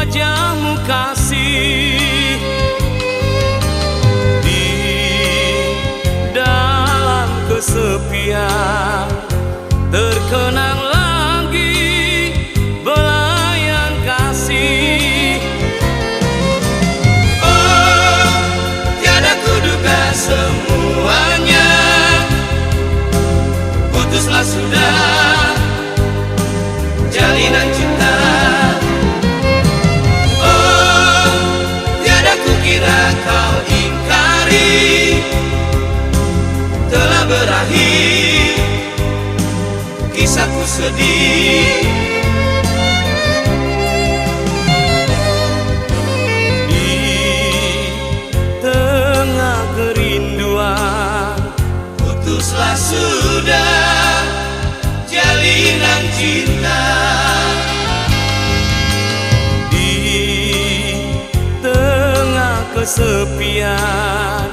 wajahmu kasih di dalam kesepian, terkenang lagi belayan kasih. Oh, tiada kuduga semuanya, putuslah sudah jalinan cinta. Oh, tiada kukira kau ingkari, telah berakhir kisahku sedih. Di tengah kerinduan, putuslah sudah jalinan cinta. Di tengah kesepian,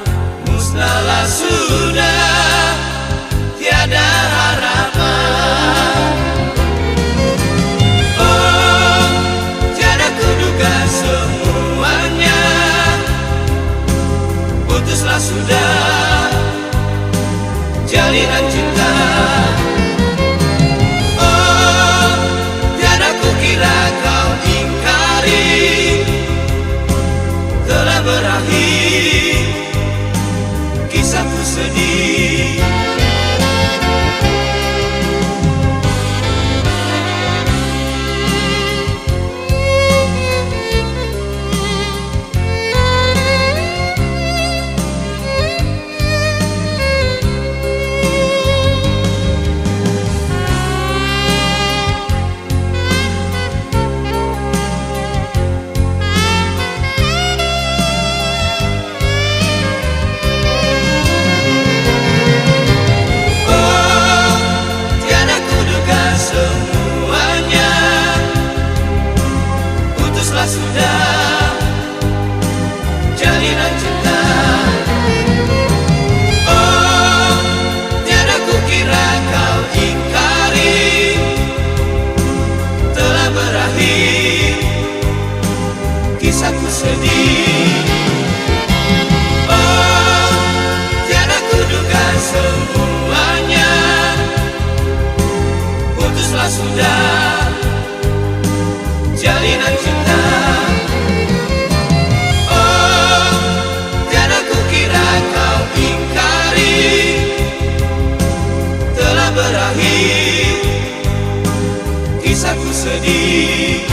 musnahlah sudah tiada harapan. Oh, tiada kuduga semuanya, putuslah sudah jalinan cinta. Oh, tiada kukira kau ingkari, telah berakhir kisahku sedih. Sudah jalinan cinta. Oh, tiada kukira kau ingkari, telah berakhir kisahku sedih. Oh, tiada kuduga semuanya, putuslah sudah jalinan cinta. Oh, tiada kukira kau ingkari, telah berakhir kisahku sedih.